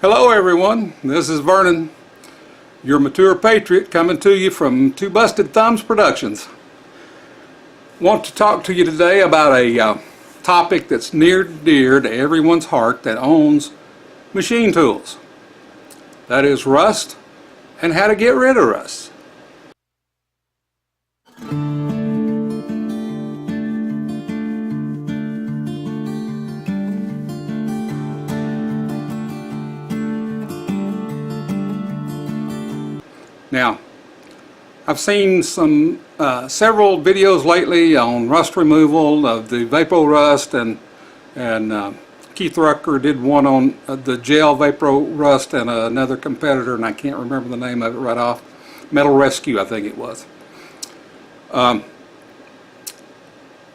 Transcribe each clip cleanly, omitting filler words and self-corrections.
Hello everyone, this is Vernon, your mature Patriot, coming to you from Two Busted Thumbs Productions. Want to talk to you today about a topic that's near and dear to everyone's heart that owns machine tools. That is rust and how to get rid of rust. Now, I've seen several videos lately on rust removal of the vapor rust, and Keith Rucker did one on the gel vapor rust, and another competitor, and I can't remember the name of it right off. Metal Rescue, I think it was. I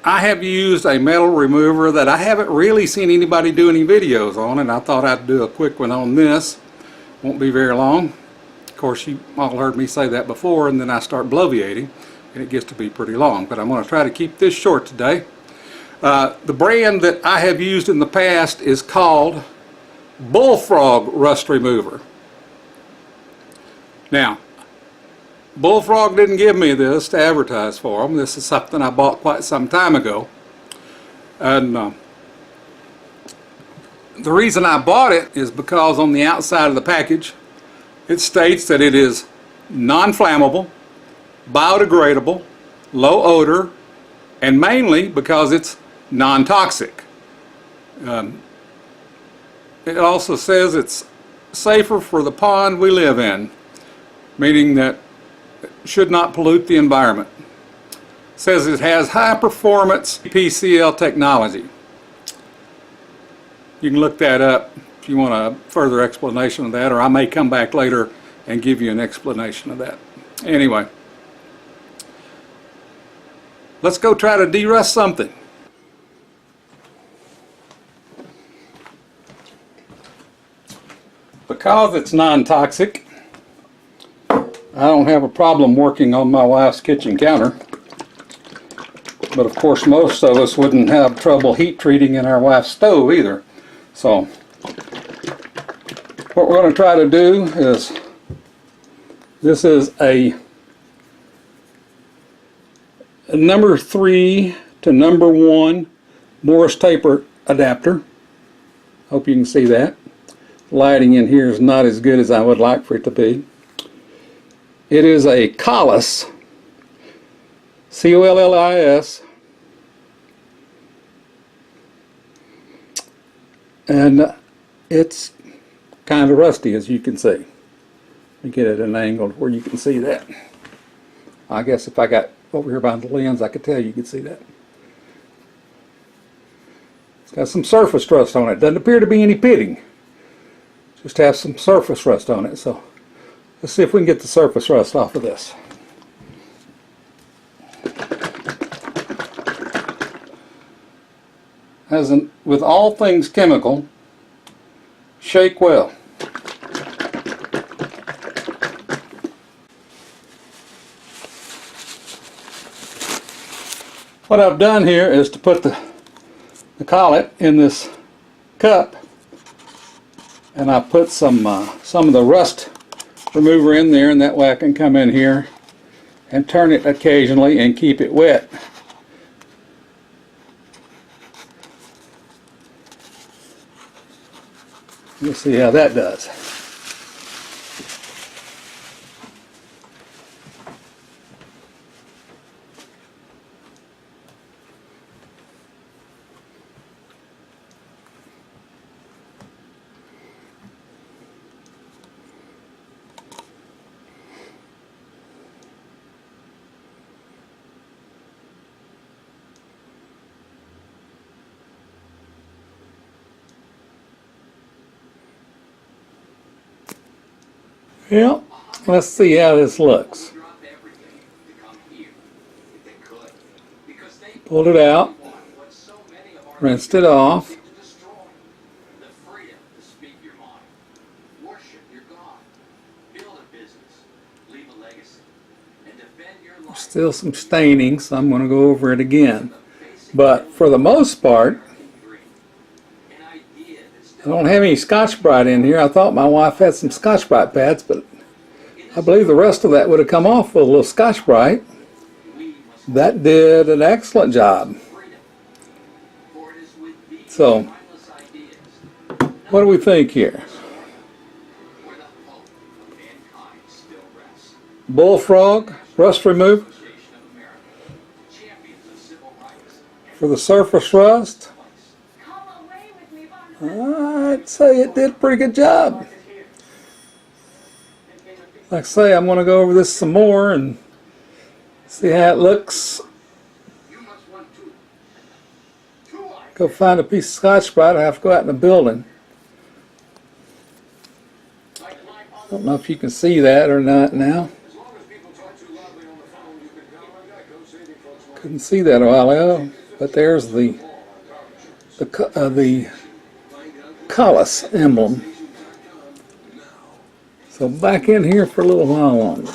have used a metal remover that I haven't really seen anybody do any videos on, and I thought I'd do a quick one on this. Won't be very long. Of course, you all heard me say that before, and then I start bloviating, and it gets to be pretty long. But I'm going to try to keep this short today. The brand that I have used in the past is called Bullfrog Rust Remover. Now, Bullfrog didn't give me this to advertise for them. This is something I bought quite some time ago. And the reason I bought it is because on the outside of the package, it states that it is non-flammable, biodegradable, low odor, and mainly because it's non-toxic. It also says it's safer for the pond we live in, meaning that it should not pollute the environment. It says it has high-performance PCL technology. You can look that up if you want a further explanation of that, or I may come back later and give you an explanation of that. Anyway, let's go try to de-rust something. Because it's non-toxic, I don't have a problem working on my wife's kitchen counter. But of course most of us wouldn't have trouble heat treating in our wife's stove either. So what we're going to try to do is, this is a number 3 to number 1 Morris taper adapter. Hope you can see that. The lighting in here is not as good as I would like for it to be. It is a Collis, C-O-L-L-I-S, and it's kind of rusty, as you can see. Let me get it at an angle where you can see that. I guess if I got over here behind the lens, I could tell you could see that. It's got some surface rust on it. Doesn't appear to be any pitting. Just have some surface rust on it. So let's see if we can get the surface rust off of this. As in, with all things chemical, shake well. What I've done here is to put the collet in this cup, and I put some of the rust remover in there, and that way I can come in here and turn it occasionally and keep it wet. We'll see how that does. Well, let's see how this looks. Pulled it out, rinsed it off. Still some staining, so I'm going to go over it again. But for the most part, I don't have any Scotch-Brite in here. I thought my wife had some Scotch-Brite pads, but I believe the rest of that would have come off with a little Scotch-Brite. That did an excellent job. So, what do we think here? Bullfrog, rust remover for the surface rust. I'd say it did a pretty good job. Like I say, I'm going to go over this some more and see how it looks. Go find a piece of Scotch-Brite. I have to go out in the building. I don't know if you can see that or not now. Couldn't see that a while ago, but there's the Collis emblem. So back in here for a little while longer.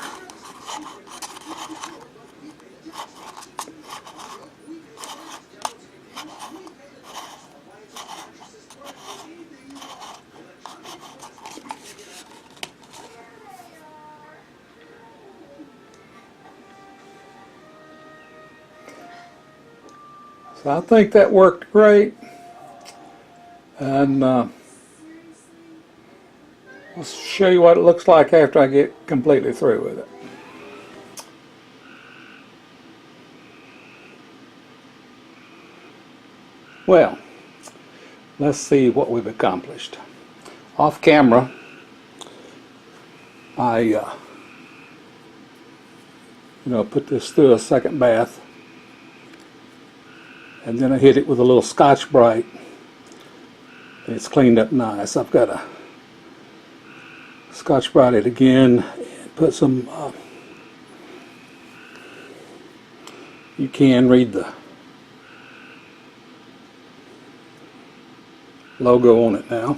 So I think that worked great, and I'll show you what it looks like after I get completely through with it. Well, let's see what we've accomplished. Off camera, I put this through a second bath, and then I hit it with a little Scotch-Brite, and it's cleaned up nice. I've got a Scotch-Brite it again and put some, you can read the logo on it now.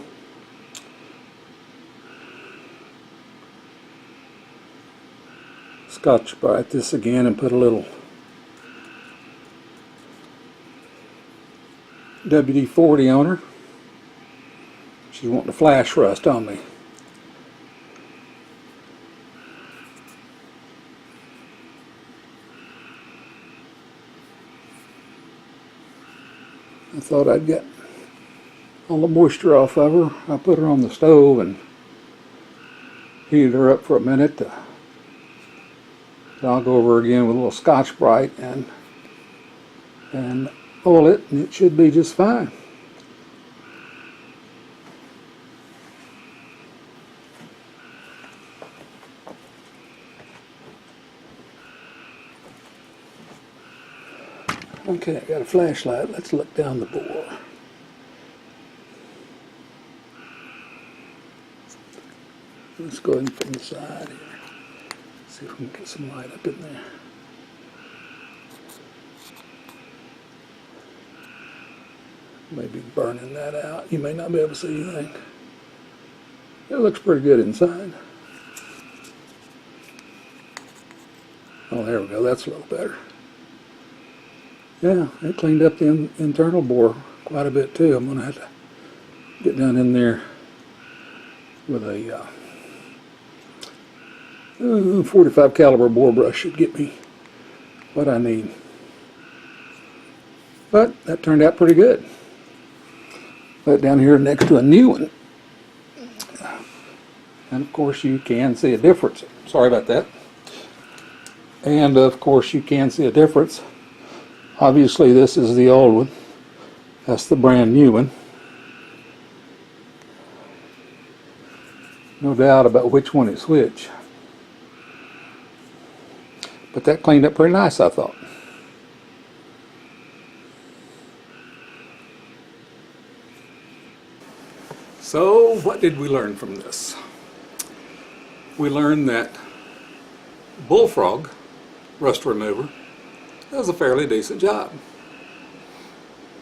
Scotch-Brite this again and put a little WD-40 on her. She's wanting to flash rust on me. I thought I'd get all the moisture off of her. I put her on the stove and heated her up for a minute. Then I'll go over again with a little Scotch-Brite and oil it, and it should be just fine. Okay, I got a flashlight. Let's look down the bore. Let's go in from the side here. See if we can get some light up in there. Maybe burning that out. You may not be able to see anything. It looks pretty good inside. Oh, there we go. That's a little better. Yeah, it cleaned up the internal bore quite a bit too. I'm going to have to get down in there with a 45 caliber bore brush. Should get me what I need. But that turned out pretty good. Put it down here next to a new one. And of course you can see a difference. Sorry about that. And of course you can see a difference. Obviously this is the old one. That's the brand new one. No doubt about which one is which. But that cleaned up pretty nice, I thought. So what did we learn from this? We learned that Bullfrog rust remover does a fairly decent job.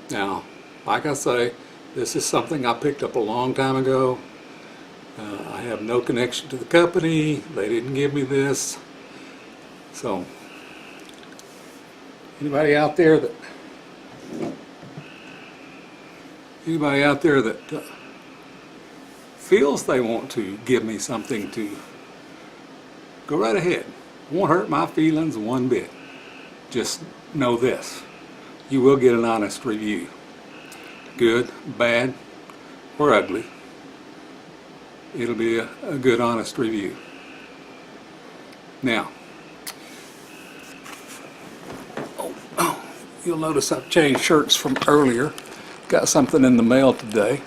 Now, like I say, this is something I picked up a long time ago. I have no connection to the company. They didn't give me this. So, anybody out there that feels they want to give me something to, go right ahead. Won't hurt my feelings one bit. Just know this, you will get an honest review. Good, bad, or ugly. It'll be a good, honest review. Now, you'll notice I've changed shirts from earlier. Got something in the mail today.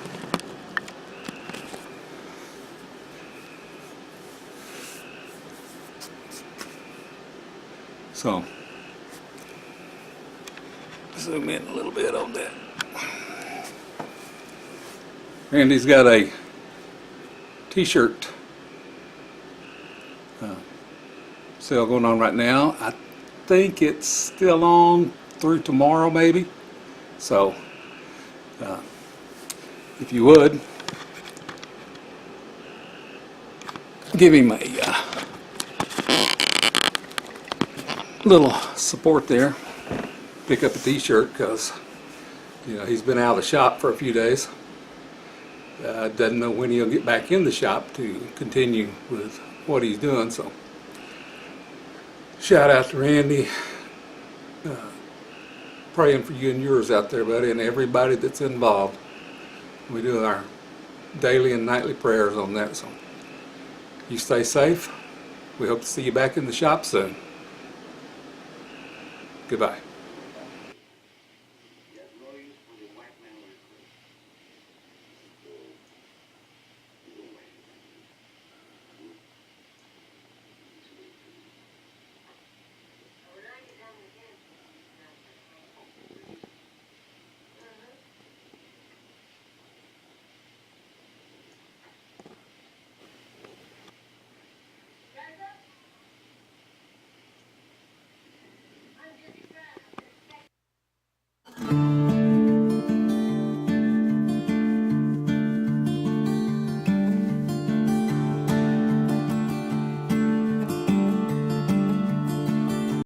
So, zoom in a little bit on that. Randy's got a t-shirt sale going on right now. I think it's still on through tomorrow maybe. So if you would give him a little support there, pick up a t-shirt, because he's been out of the shop for a few days. Doesn't know when he'll get back in the shop to continue with what he's doing. So shout out to Randy. Praying for you and yours out there, buddy, and everybody that's involved. We do our daily and nightly prayers on that. So you stay safe. We hope to see you back in the shop soon. Goodbye.